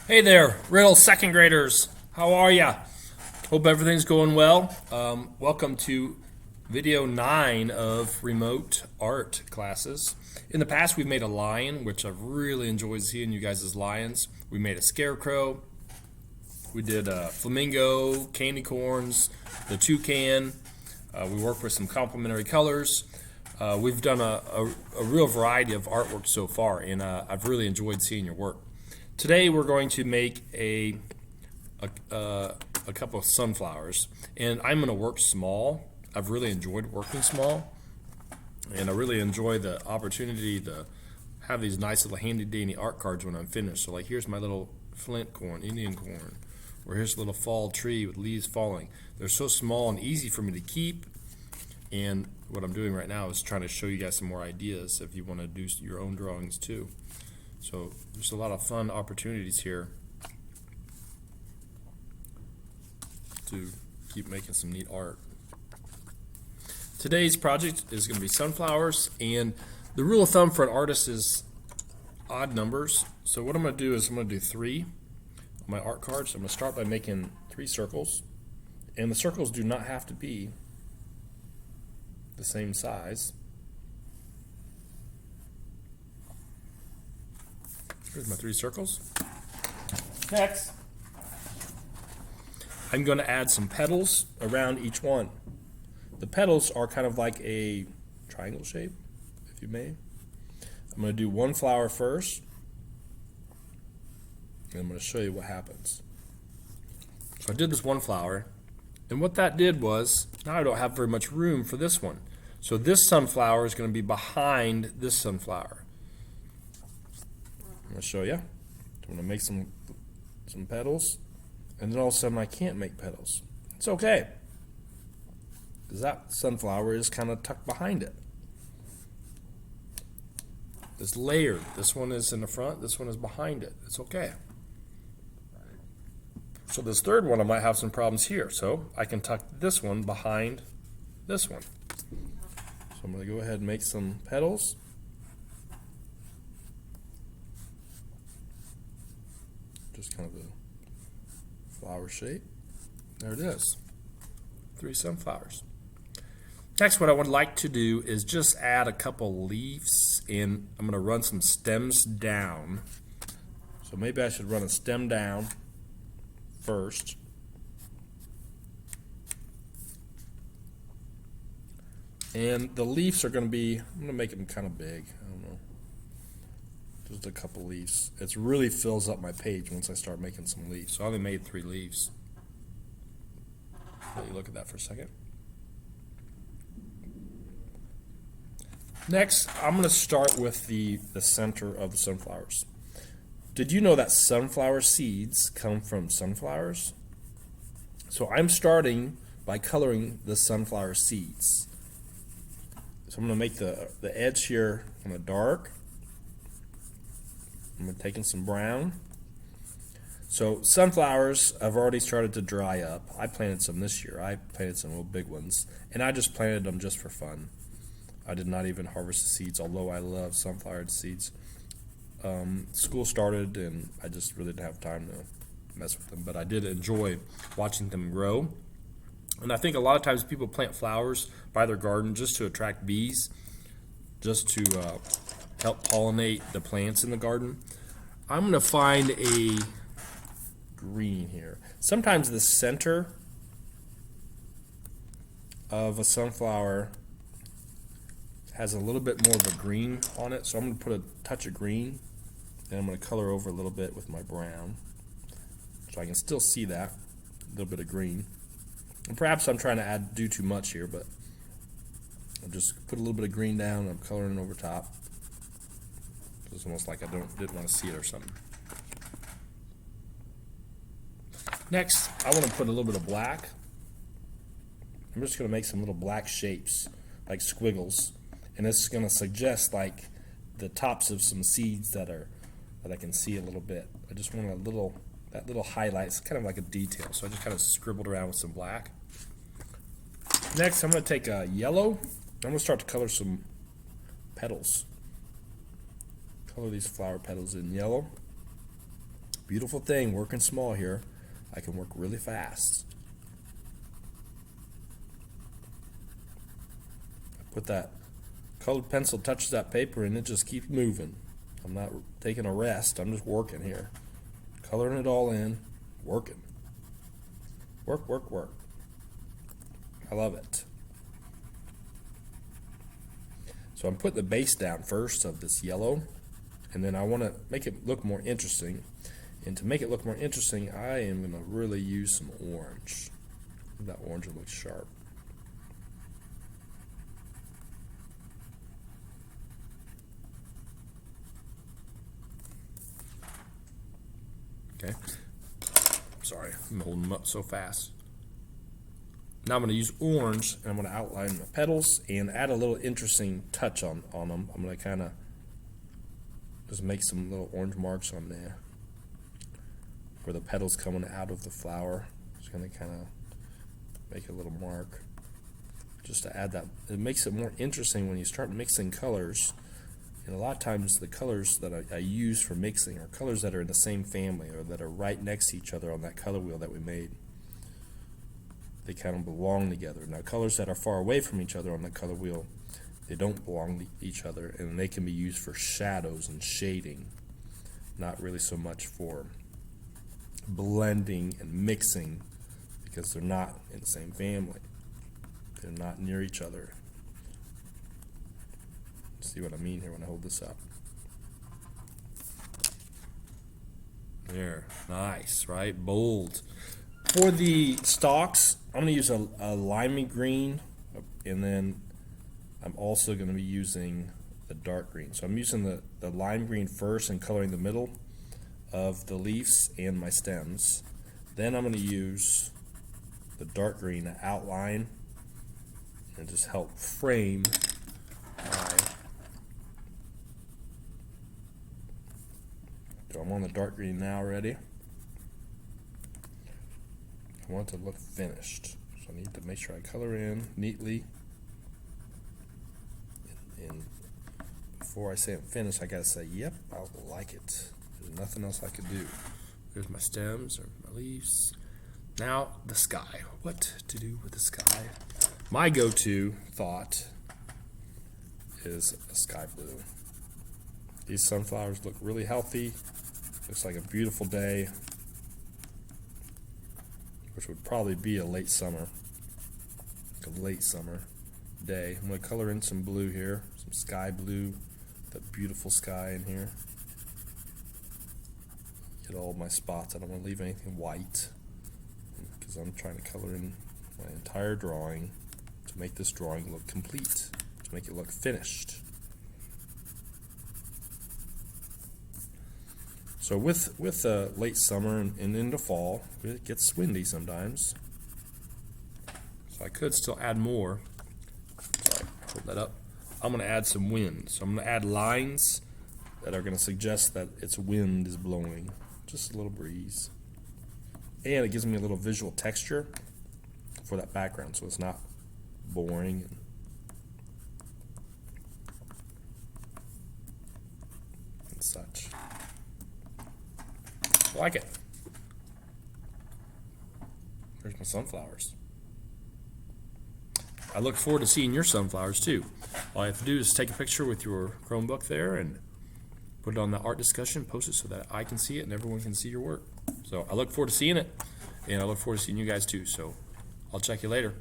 Hey there, Riddle second graders. How are ya? Hope everything's going well. Welcome to video 9 of remote art classes. In the past, we've made a lion, which I've really enjoyed seeing you guys as lions. We made a scarecrow. We did a flamingo, candy corns, the toucan. We worked with some complementary colors. We've done a real variety of artwork so far, and I've really enjoyed seeing your work. Today we're going to make a couple of sunflowers, and I'm going to work small. I've really enjoyed working small, and I really enjoy the opportunity to have these nice little handy dandy art cards when I'm finished. So like here's my little flint corn, Indian corn, or here's a little fall tree with leaves falling. They're so small and easy for me to keep, and what I'm doing right now is trying to show you guys some more ideas if you want to do your own drawings too. So there's a lot of fun opportunities here to keep making some neat art. Today's project is going to be sunflowers, and the rule of thumb for an artist is odd numbers. So what I'm going to do is I'm going to do 3 on my art cards. I'm going to start by making 3 circles, and the circles do not have to be the same size. Here's my 3 circles. Next, I'm going to add some petals around each one. The petals are kind of like a triangle shape, if you may. I'm going to do one flower first, and I'm going to show you what happens. So I did this one flower, and what that did was, now I don't have very much room for this one. So this sunflower is going to be behind this sunflower. I'm going to show you. I'm going to make some petals, and then all of a sudden I can't make petals. It's okay, because that sunflower is kind of tucked behind it. It's layered. This one is in the front, this one is behind it. It's okay. So this third one I might have some problems here, so I can tuck this one behind this one. So I'm going to go ahead and make some petals. Just kind of a flower shape. There it is. 3 sunflowers. Next, what I would like to do is just add a couple leaves, and I'm going to run some stems down. So maybe I should run a stem down first. And the leaves are going to be, I'm going to make them kind of big. I don't know. Just a couple leaves. It really fills up my page once I start making some leaves. So I only made 3 leaves. Let you look at that for a second. Next, I'm going to start with the center of the sunflowers. Did you know that sunflower seeds come from sunflowers? So I'm starting by coloring the sunflower seeds. So I'm going to make the edge here kind of dark. I'm taking some brown. So sunflowers have already started to dry up. I planted some this year. I planted some real big ones, and I just planted them just for fun. I did not even harvest the seeds, although I love sunflower seeds. School started, and I just really didn't have time to mess with them, but I did enjoy watching them grow. And I think a lot of times people plant flowers by their garden just to attract bees, just to help pollinate the plants in the garden. I'm going to find a green here. Sometimes the center of a sunflower has a little bit more of a green on it, so I'm going to put a touch of green, and I'm going to color over a little bit with my brown, so I can still see that, a little bit of green. And perhaps I'm trying to do too much here, but I'll just put a little bit of green down, and I'm coloring it over top. It's almost like I didn't want to see it or something. Next, I want to put a little bit of black. I'm just going to make some little black shapes, like squiggles, and it's going to suggest like the tops of some seeds that I can see a little bit. I just want that little highlight. It's kind of like a detail, so I just kind of scribbled around with some black. Next, I'm going to take a yellow. I'm going to start to color some petals. Color these flower petals in yellow. Beautiful thing, working small here. I can work really fast. I put that colored pencil, touches that paper, and it just keeps moving. I'm not taking a rest, I'm just working here. Coloring it all in, working. Work, work, work. I love it. So I'm putting the base down first of this yellow, and then I want to make it look more interesting. And to make it look more interesting, I am going to really use some orange. That orange will look sharp. Okay. Sorry, I'm holding them up so fast. Now I'm going to use orange, and I'm going to outline the petals and add a little interesting touch on them. I'm going to kind of just make some little orange marks on there where the petals coming out of the flower. Just going to kind of make a little mark just to add that. It makes it more interesting when you start mixing colors. And a lot of times the colors that I use for mixing are colors that are in the same family or that are right next to each other on that color wheel that we made. They kind of belong together. Now colors that are far away from each other on the color wheel, they don't belong to each other, and they can be used for shadows and shading, not really so much for blending and mixing, because they're not in the same family. They're not near each other. See what I mean here when I hold this up. There, nice, right? Bold. For the stalks, I'm going to use a limey green, and then I'm also going to be using the dark green. So I'm using the lime green first and coloring the middle of the leaves and my stems. Then I'm going to use the dark green to outline and just help frame my. So I'm on the dark green now already. I want it to look finished, so I need to make sure I color in neatly. And before I say I'm finished, I gotta say, yep, I like it. There's nothing else I could do. There's my stems or my leaves. Now the sky. What to do with the sky? My go-to thought is a sky blue. These sunflowers look really healthy. Looks like a beautiful day, which would probably be a late summer day. I'm going to color in some blue here, some sky blue, that beautiful sky in here. Get all of my spots. I don't want to leave anything white because I'm trying to color in my entire drawing to make this drawing look complete, to make it look finished. So with late summer and into fall, it gets windy sometimes. So I could still add more. Sorry, hold that up. I'm going to add some wind. So I'm going to add lines that are going to suggest that its wind is blowing. Just a little breeze. And it gives me a little visual texture for that background, so it's not boring and such. I like it. There's my sunflowers. I look forward to seeing your sunflowers too. All you have to do is take a picture with your Chromebook there and put it on the art discussion, post it so that I can see it and everyone can see your work. So I look forward to seeing it, and I look forward to seeing you guys too. So I'll check you later.